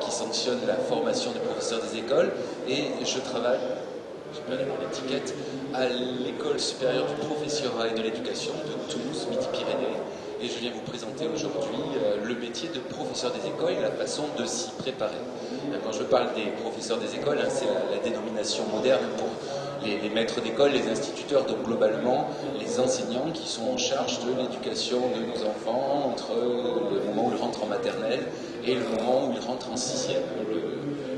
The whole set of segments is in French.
qui sanctionne la formation des professeurs des écoles, et je travaille, j'ai pas mis mon étiquette, à l'école supérieure du professorat et de l'éducation de Toulouse, Midi-Pyrénées, et je viens vous présenter aujourd'hui le métier de professeur des écoles et la façon de s'y préparer. Quand je parle des professeurs des écoles, c'est la dénomination moderne pour les maîtres d'école, les instituteurs, donc globalement les enseignants qui sont en charge de l'éducation de nos enfants entre le moment où ils rentrent en maternelle et le moment où ils rentrent en sixième,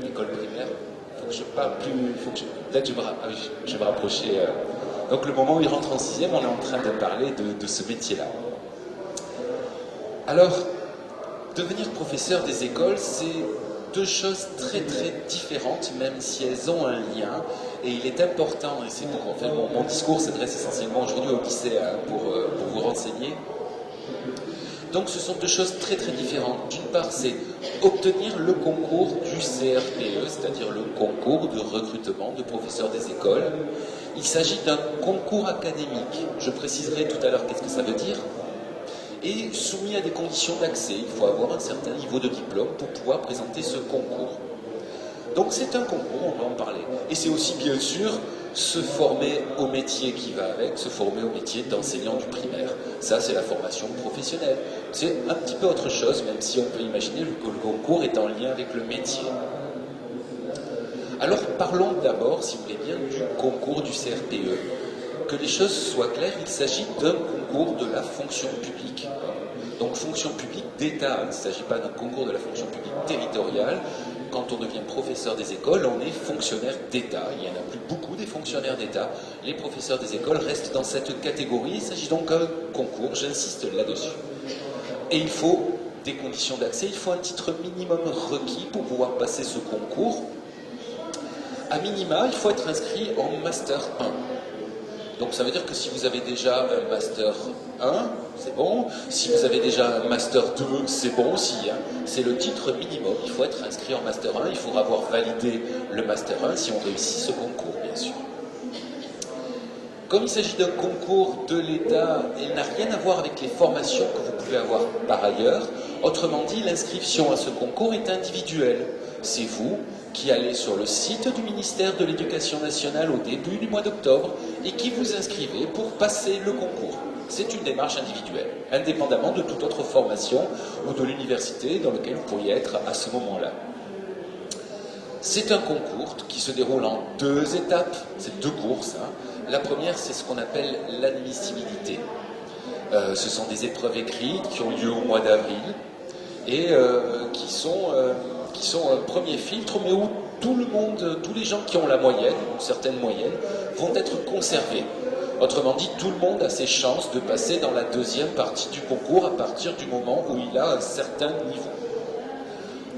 l'école primaire. Il faut que je parle plus, peut-être je vais me rapprocher. Donc le moment où ils rentrent en sixième, on est en train de parler de ce métier-là. Alors, devenir professeur des écoles, c'est deux choses très très différentes, même si elles ont un lien. Et il est important, et c'est pour en fait mon discours s'adresse essentiellement aujourd'hui aux lycéens pour vous renseigner. Donc ce sont deux choses très très différentes. D'une part, c'est obtenir le concours du CRPE, c'est-à-dire le concours de recrutement de professeurs des écoles. Il s'agit d'un concours académique. Je préciserai tout à l'heure qu'est-ce que ça veut dire. Et soumis à des conditions d'accès, il faut avoir un certain niveau de diplôme pour pouvoir présenter ce concours. Donc c'est un concours, on va en parler. Et c'est aussi bien sûr se former au métier qui va avec, se former au métier d'enseignant du primaire. Ça c'est la formation professionnelle. C'est un petit peu autre chose, même si on peut imaginer que le concours est en lien avec le métier. Alors parlons d'abord, si vous voulez bien, du concours du CRPE. Que les choses soient claires, il s'agit d'un concours de la fonction publique. Donc fonction publique d'État, il ne s'agit pas d'un concours de la fonction publique territoriale. Quand on devient professeur des écoles, on est fonctionnaire d'État. Il n'y en a plus beaucoup des fonctionnaires d'État. Les professeurs des écoles restent dans cette catégorie. Il s'agit donc d'un concours, j'insiste là-dessus. Et il faut des conditions d'accès, il faut un titre minimum requis pour pouvoir passer ce concours. À minima, il faut être inscrit en Master 1. Donc ça veut dire que si vous avez déjà un Master 1, c'est bon. Si vous avez déjà un Master 2, c'est bon aussi. Hein. C'est le titre minimum. Il faut être inscrit en Master 1. Il faudra avoir validé le Master 1 si on réussit ce concours, bien sûr. Comme il s'agit d'un concours de l'État, il n'a rien à voir avec les formations que vous pouvez avoir par ailleurs. Autrement dit, l'inscription à ce concours est individuelle. C'est vous qui allez sur le site du ministère de l'Éducation nationale au début du mois d'octobre et qui vous inscrivez pour passer le concours. C'est une démarche individuelle, indépendamment de toute autre formation ou de l'université dans laquelle vous pourriez être à ce moment-là. C'est un concours qui se déroule en deux étapes, c'est deux courses. Hein. La première, c'est ce qu'on appelle l'admissibilité. Ce sont des épreuves écrites qui ont lieu au mois d'avril et qui sont un premier filtre, mais où tout le monde, tous les gens qui ont la moyenne, une certaine moyenne, vont être conservés. Autrement dit, tout le monde a ses chances de passer dans la deuxième partie du concours à partir du moment où il a un certain niveau.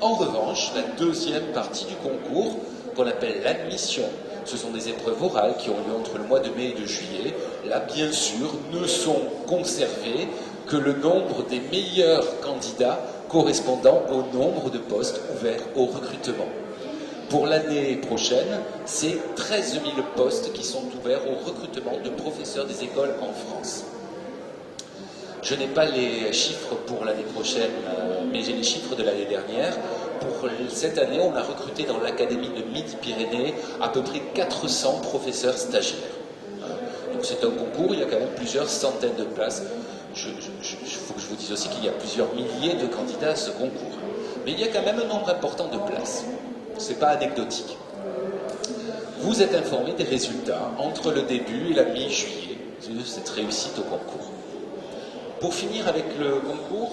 En revanche, la deuxième partie du concours, qu'on appelle l'admission, ce sont des épreuves orales qui ont lieu entre le mois de mai et de juillet. Là, bien sûr, ne sont conservées que le nombre des meilleurs candidats correspondant au nombre de postes ouverts au recrutement. Pour l'année prochaine, c'est 13 000 postes qui sont ouverts au recrutement de professeurs des écoles en France. Je n'ai pas les chiffres pour l'année prochaine, mais j'ai les chiffres de l'année dernière. Pour cette année, on a recruté dans l'académie de Midi-Pyrénées à peu près 400 professeurs stagiaires. Donc c'est un concours, il y a quand même plusieurs centaines de places. Il faut que je vous dise aussi qu'il y a plusieurs milliers de candidats à ce concours. Mais il y a quand même un nombre important de places. Ce n'est pas anecdotique. Vous êtes informé des résultats entre le début et la mi-juillet de cette réussite au concours. Pour finir avec le concours,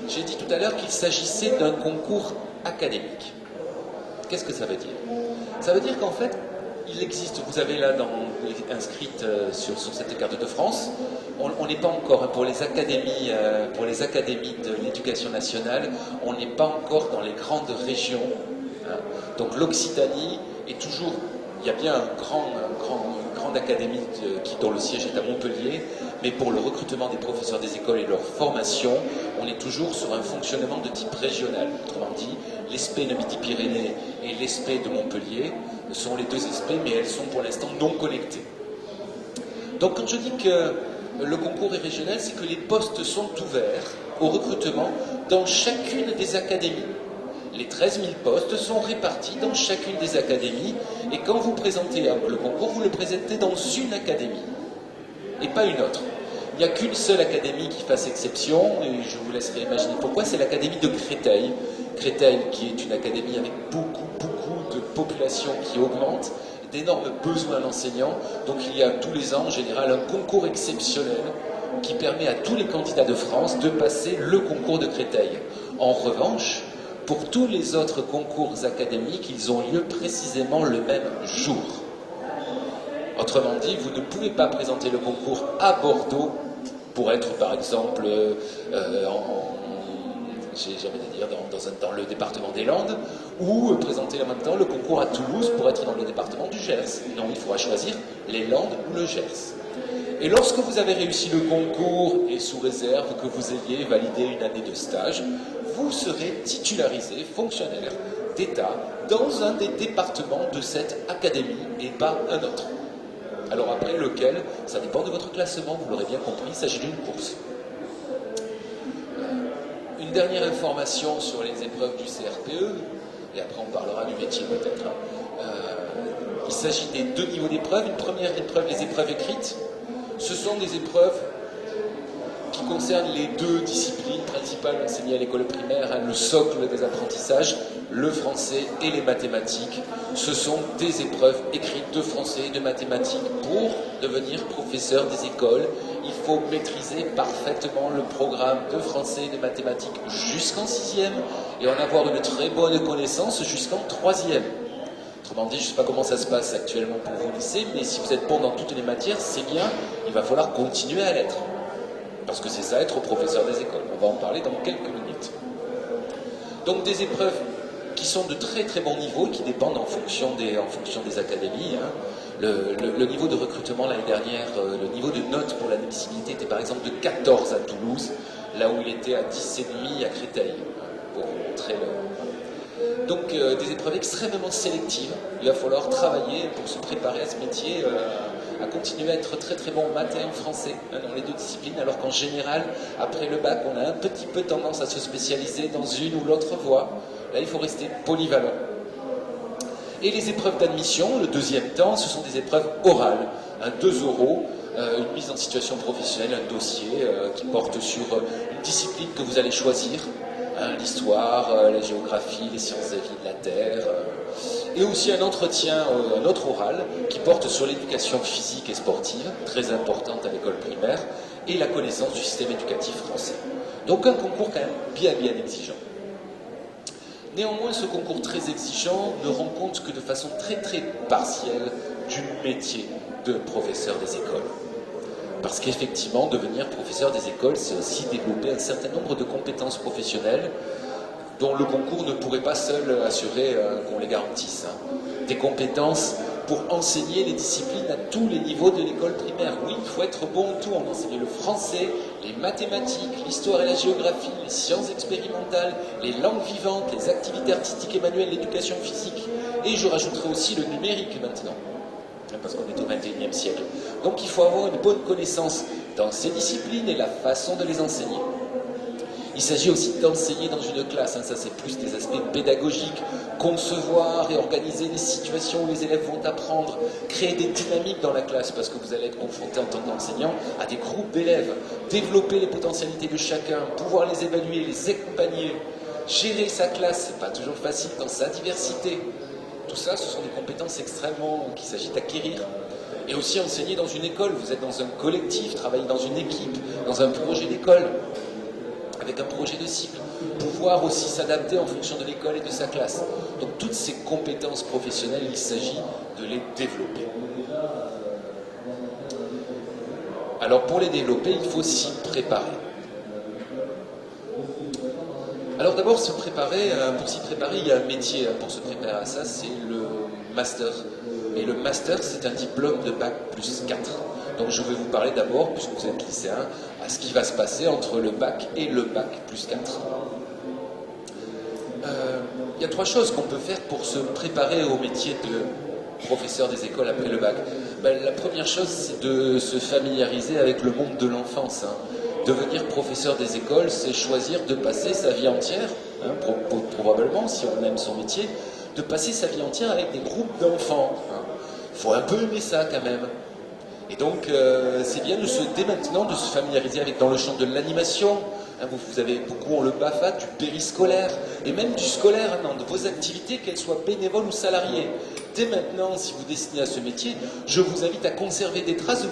j'ai dit tout à l'heure qu'il s'agissait d'un concours académique. Qu'est-ce que ça veut dire? Ça veut dire qu'en fait, il existe, vous avez là inscrite sur cette carte de France, on n'est pas encore, pour les académies de l'éducation nationale, on n'est pas encore dans les grandes régions. Hein. Donc l'Occitanie est toujours, il y a bien une grande académie dont le siège est à Montpellier, mais pour le recrutement des professeurs des écoles et leur formation, on est toujours sur un fonctionnement de type régional. Autrement dit, l'ESPE de Midi-Pyrénées et l'ESPE de Montpellier sont les deux ESPE, mais elles sont pour l'instant non connectées. Donc quand je dis que le concours est régional, c'est que les postes sont ouverts au recrutement dans chacune des académies. Les 13 000 postes sont répartis dans chacune des académies, et quand vous présentez le concours, vous le présentez dans une académie, et pas une autre. Il n'y a qu'une seule académie qui fasse exception, et je vous laisserai imaginer pourquoi, c'est l'académie de Créteil. Créteil qui est une académie avec beaucoup de population qui augmente, d'énormes besoins d'enseignants, donc il y a tous les ans en général un concours exceptionnel qui permet à tous les candidats de France de passer le concours de Créteil. En revanche, pour tous les autres concours académiques, ils ont lieu précisément le même jour. Autrement dit, vous ne pouvez pas présenter le concours à Bordeaux pour être, par exemple, dans le département des Landes, ou présenter en même temps le concours à Toulouse pour être dans le département du Gers. Non, il faudra choisir les Landes ou le Gers. Et lorsque vous avez réussi le concours, et sous réserve que vous ayez validé une année de stage, vous serez titularisé fonctionnaire d'État dans un des départements de cette académie et pas un autre. Alors après, lequel, ça dépend de votre classement, vous l'aurez bien compris, il s'agit d'une course. Une dernière information sur les épreuves du CRPE, et après on parlera du métier peut-être. Il s'agit des deux niveaux d'épreuves. Une première épreuve, les épreuves écrites. Ce sont des épreuves qui concernent les deux disciplines principales enseignées à l'école primaire, le socle des apprentissages, le français et les mathématiques. Ce sont des épreuves écrites de français et de mathématiques. Pour devenir professeur des écoles, il faut maîtriser parfaitement le programme de français et de mathématiques jusqu'en 6e et en avoir une très bonne connaissance jusqu'en 3e. Autrement dit, je ne sais pas comment ça se passe actuellement pour vous au lycée, mais si vous êtes bon dans toutes les matières, c'est bien, il va falloir continuer à l'être. Parce que c'est ça, être professeur des écoles. On va en parler dans quelques minutes. Donc des épreuves qui sont de très très bon niveau et qui dépendent en fonction des académies. Hein. Le niveau de recrutement l'année dernière, le niveau de notes pour l'admissibilité était par exemple de 14 à Toulouse, là où il était à 10,5 à Créteil, pour vous montrer le... Donc des épreuves extrêmement sélectives. Il va falloir travailler pour se préparer à ce métier, à continuer à être très très bon en maths et en français, hein, dans les deux disciplines, alors qu'en général, après le bac, on a un petit peu tendance à se spécialiser dans une ou l'autre voie. Là, il faut rester polyvalent. Et les épreuves d'admission, le deuxième temps, ce sont des épreuves orales. 2 euros, une mise en situation professionnelle, un dossier qui porte sur une discipline que vous allez choisir, hein, l'histoire, la géographie, les sciences de la vie de la Terre, et aussi un entretien, un autre oral, qui porte sur l'éducation physique et sportive, très importante à l'école primaire, et la connaissance du système éducatif français. Donc un concours quand même bien exigeant. Néanmoins, ce concours très exigeant ne rend compte que de façon très partielle du métier de professeur des écoles. Parce qu'effectivement, devenir professeur des écoles, c'est aussi développer un certain nombre de compétences professionnelles dont le concours ne pourrait pas seul assurer qu'on les garantisse. Hein. Des compétences pour enseigner les disciplines à tous les niveaux de l'école primaire. Oui, il faut être bon en tout, on enseigne le français, les mathématiques, l'histoire et la géographie, les sciences expérimentales, les langues vivantes, les activités artistiques et manuelles, l'éducation physique. Et je rajouterai aussi le numérique maintenant, parce qu'on est au XXIe siècle. Donc il faut avoir une bonne connaissance dans ces disciplines et la façon de les enseigner. Il s'agit aussi d'enseigner dans une classe, hein, ça c'est plus des aspects pédagogiques, concevoir et organiser des situations où les élèves vont apprendre, créer des dynamiques dans la classe, parce que vous allez être confronté en tant qu'enseignant à des groupes d'élèves, développer les potentialités de chacun, pouvoir les évaluer, les accompagner, gérer sa classe, c'est pas toujours facile dans sa diversité. Tout ça, ce sont des compétences extrêmement qu'il s'agit d'acquérir. Et aussi enseigner dans une école, vous êtes dans un collectif, travailler dans une équipe, dans un projet d'école, avec un projet de cycle, pouvoir aussi s'adapter en fonction de l'école et de sa classe. Donc toutes ces compétences professionnelles, il s'agit de les développer. Alors pour les développer, il faut s'y préparer. Alors d'abord, pour s'y préparer, il y a un métier pour se préparer à ça, c'est le master. Et le master, c'est un diplôme de bac plus 4. Donc je vais vous parler d'abord, puisque vous êtes lycéen, à ce qui va se passer entre le bac et le bac plus 4. Il y a 3 choses qu'on peut faire pour se préparer au métier de professeur des écoles après le bac. La première chose, c'est de se familiariser avec le monde de l'enfance. Hein. Devenir professeur des écoles, c'est choisir de passer sa vie entière, hein, probablement, si on aime son métier, de passer sa vie entière avec des groupes d'enfants. Il faut un peu aimer ça quand même. Et donc, c'est bien dès maintenant de se familiariser avec dans le champ de l'animation. Hein, vous avez beaucoup, on le BAFA, du périscolaire, et même du scolaire, hein, dans vos activités, qu'elles soient bénévoles ou salariées. Dès maintenant, si vous destinez à ce métier, je vous invite à conserver des traces de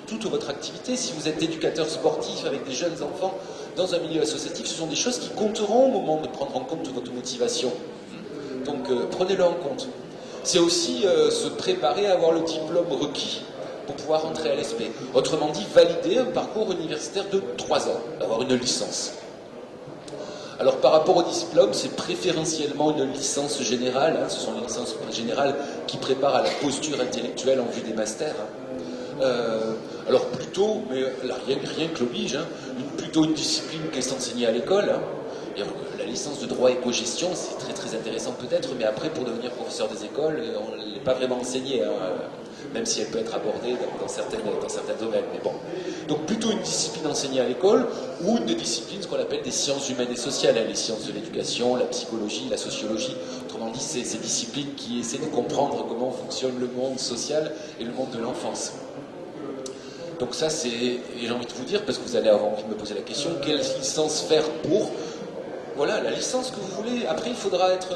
toute votre activité. Si vous êtes éducateur sportif avec des jeunes enfants dans un milieu associatif, ce sont des choses qui compteront au moment de prendre en compte votre motivation. Donc, prenez-le en compte. C'est aussi se préparer à avoir le diplôme requis pour pouvoir entrer à l'ESP. Autrement dit, valider un parcours universitaire de 3 ans, avoir une licence. Alors par rapport au diplôme, c'est préférentiellement une licence générale, hein, ce sont les licences générales qui préparent à la posture intellectuelle en vue des masters. Hein. Alors plutôt, mais là, rien que l'oblige, hein, plutôt une discipline qui est enseignée à l'école. Hein. La licence de droit éco-gestion, c'est très intéressant peut-être, mais après pour devenir professeur des écoles, on ne l'est pas vraiment enseigné. Hein, même si elle peut être abordée dans certains domaines. Mais bon. Donc plutôt une discipline enseignée à l'école ou une discipline, ce qu'on appelle des sciences humaines et sociales, hein, les sciences de l'éducation, la psychologie, la sociologie. Autrement dit, c'est ces disciplines qui essaient de comprendre comment fonctionne le monde social et le monde de l'enfance. Donc ça, et j'ai envie de vous dire, parce que vous allez avoir envie de me poser la question, quelle licence faire pour? Voilà, la licence que vous voulez. Après, il faudra être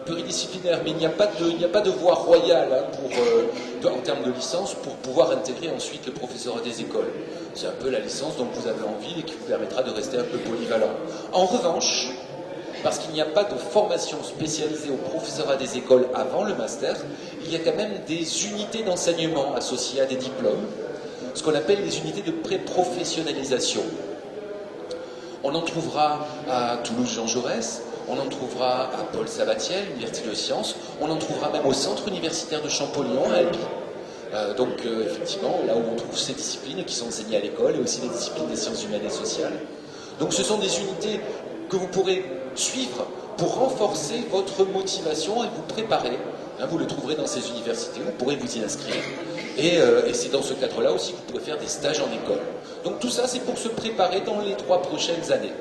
pluridisciplinaire, mais il n'y a pas de voie royale hein, en termes de licence pour pouvoir intégrer ensuite le professorat des écoles. C'est un peu la licence dont vous avez envie et qui vous permettra de rester un peu polyvalent. En revanche, parce qu'il n'y a pas de formation spécialisée au professorat des écoles avant le master, il y a quand même des unités d'enseignement associées à des diplômes, ce qu'on appelle les unités de pré-professionnalisation. On en trouvera à Toulouse-Jean Jaurès, on en trouvera à Paul Sabatiel, Université de Sciences, on en trouvera même au Centre universitaire de Champollion, à Albi. Donc effectivement, là où on trouve ces disciplines qui sont enseignées à l'école et aussi les disciplines des sciences humaines et sociales. Donc ce sont des unités que vous pourrez suivre pour renforcer votre motivation et vous préparer. Hein, vous le trouverez dans ces universités, vous pourrez vous y inscrire. Et c'est dans ce cadre-là aussi que vous pourrez faire des stages en école. Donc tout ça, c'est pour se préparer dans les 3 prochaines années.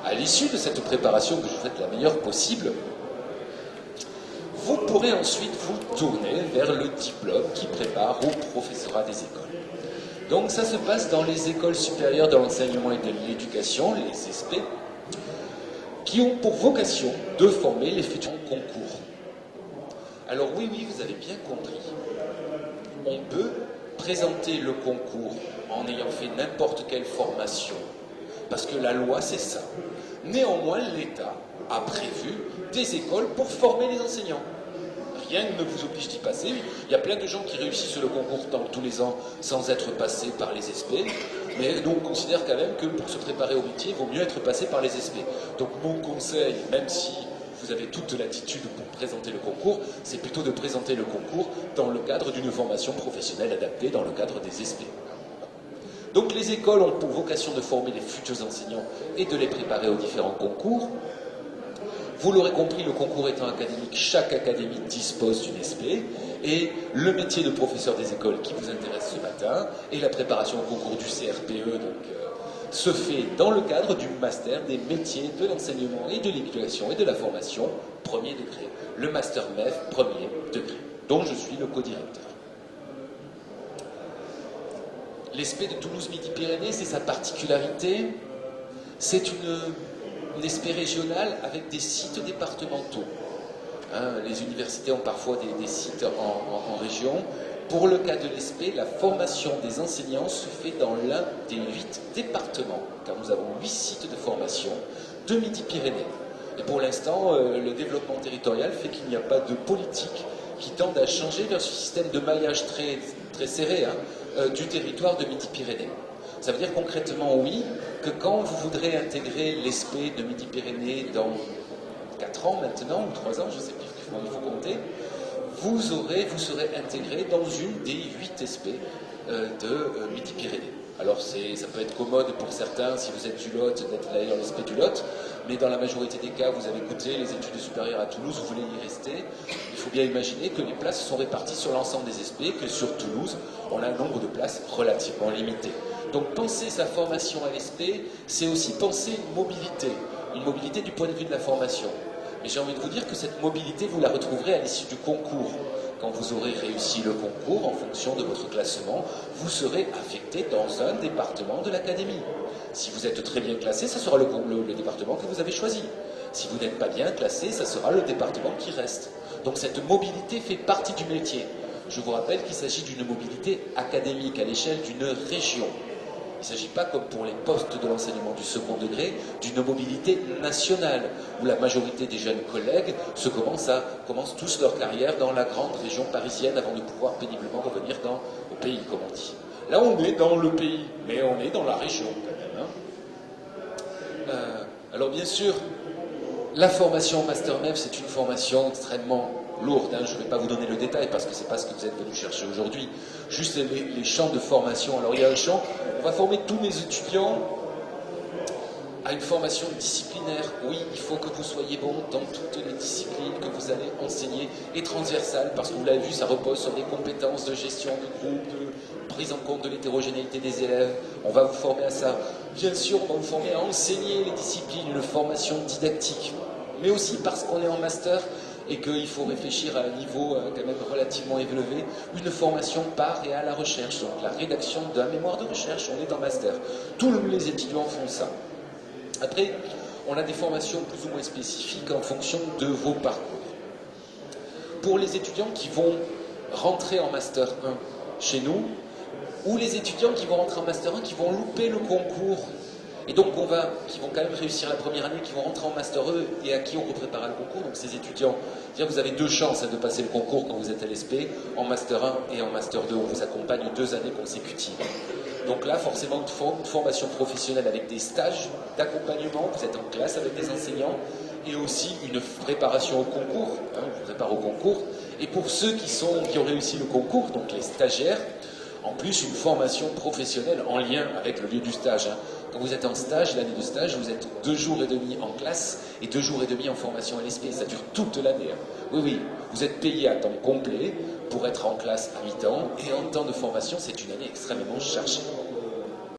À l'issue de cette préparation, que je vous souhaite la meilleure possible, vous pourrez ensuite vous tourner vers le diplôme qui prépare au professorat des écoles. Donc ça se passe dans les écoles supérieures de l'enseignement et de l'éducation, les ESP, qui ont pour vocation de former les futurs concours. Alors oui, vous avez bien compris. On peut présenter le concours en ayant fait n'importe quelle formation, parce que la loi c'est ça. Néanmoins, l'État a prévu des écoles pour former les enseignants. Rien ne vous oblige d'y passer. Il y a plein de gens qui réussissent le concours tous les ans sans être passés par les SP, mais nous on considère quand même que pour se préparer au métier, il vaut mieux être passé par les SP. Donc mon conseil, même si vous avez toute l'attitude pour présenter le concours, c'est plutôt de présenter le concours dans le cadre d'une formation professionnelle adaptée, dans le cadre des SP. Donc les écoles ont pour vocation de former les futurs enseignants et de les préparer aux différents concours. Vous l'aurez compris, le concours étant académique, chaque académie dispose d'une SP, et le métier de professeur des écoles qui vous intéresse ce matin, et la préparation au concours du CRPE, se fait dans le cadre du master des métiers de l'enseignement et de l'éducation et de la formation, premier degré. Le master MEF, premier degré, dont je suis le co-directeur. L'ESP de Toulouse-Midi-Pyrénées, c'est sa particularité, c'est une ESP régionale avec des sites départementaux. Hein, les universités ont parfois des sites en région. Pour le cas de l'ESP, la formation des enseignants se fait dans l'un des 8 départements, car nous avons 8 sites de formation de Midi-Pyrénées. Et pour l'instant, le développement territorial fait qu'il n'y a pas de politique qui tende à changer vers ce système de maillage très serré du territoire de Midi-Pyrénées. Ça veut dire concrètement, oui, que quand vous voudrez intégrer l'ESP de Midi-Pyrénées dans 4 ans maintenant, ou 3 ans, je ne sais plus comment il faut compter, vous serez intégré dans une des 8 SP de Midi-Pyrénées. Alors ça peut être commode pour certains, si vous êtes du Lot, d'être allé dans l'ESP du Lot, mais dans la majorité des cas, vous avez goûté les études supérieures à Toulouse, vous voulez y rester. Il faut bien imaginer que les places sont réparties sur l'ensemble des SP, que sur Toulouse, on a un nombre de places relativement limité. Donc penser sa formation à l'ESP, c'est aussi penser une mobilité du point de vue de la formation. Mais j'ai envie de vous dire que cette mobilité, vous la retrouverez à l'issue du concours. Quand vous aurez réussi le concours, en fonction de votre classement, vous serez affecté dans un département de l'académie. Si vous êtes très bien classé, ça sera le département que vous avez choisi. Si vous n'êtes pas bien classé, ça sera le département qui reste. Donc cette mobilité fait partie du métier. Je vous rappelle qu'il s'agit d'une mobilité académique à l'échelle d'une région. Il ne s'agit pas, comme pour les postes de l'enseignement du second degré, d'une mobilité nationale, où la majorité des jeunes collègues commencent tous leur carrière dans la grande région parisienne avant de pouvoir péniblement revenir au pays, comme on dit. Là, on est dans le pays, mais on est dans la région quand même. Alors bien sûr, la formation en Master MEF, c'est une formation extrêmement lourde. Je ne vais pas vous donner le détail parce que ce n'est pas ce que vous êtes venu chercher aujourd'hui. Juste les champs de formation. Alors il y a un champ, on va former tous les étudiants à une formation disciplinaire. Oui, il faut que vous soyez bon dans toutes les disciplines que vous allez enseigner, et transversales, parce que vous l'avez vu, ça repose sur des compétences de gestion de groupe, de prise en compte de l'hétérogénéité des élèves. On va vous former à ça. Bien sûr, on va vous former à enseigner les disciplines, une formation didactique. Mais aussi parce qu'on est en master et qu'il faut réfléchir à un niveau quand même relativement élevé, une formation par et à la recherche. Donc la rédaction d'un mémoire de recherche, on est en master. Tous les étudiants font ça. Après, on a des formations plus ou moins spécifiques en fonction de vos parcours. Pour les étudiants qui vont rentrer en Master 1 chez nous, ou les étudiants qui vont rentrer en Master 1 qui vont louper le concours, et donc qui vont quand même réussir la première année, qui vont rentrer en Master E et à qui on reprépare le concours. Donc ces étudiants, vous avez 2 chances de passer le concours quand vous êtes à l'ESP, en Master 1 et en Master 2, on vous accompagne 2 années consécutives. Donc là, forcément, une formation professionnelle avec des stages d'accompagnement, vous êtes en classe avec des enseignants, et aussi une préparation au concours, on vous prépare au concours. Et pour ceux qui ont réussi le concours, donc les stagiaires, en plus une formation professionnelle en lien avec le lieu du stage. Quand vous êtes en stage, l'année de stage, vous êtes 2 jours et demi en classe et 2 jours et demi en formation à l'ESP. Ça dure toute l'année. Oui, oui, vous êtes payé à temps complet pour être en classe à mi-temps, et en temps de formation, c'est une année extrêmement chargée.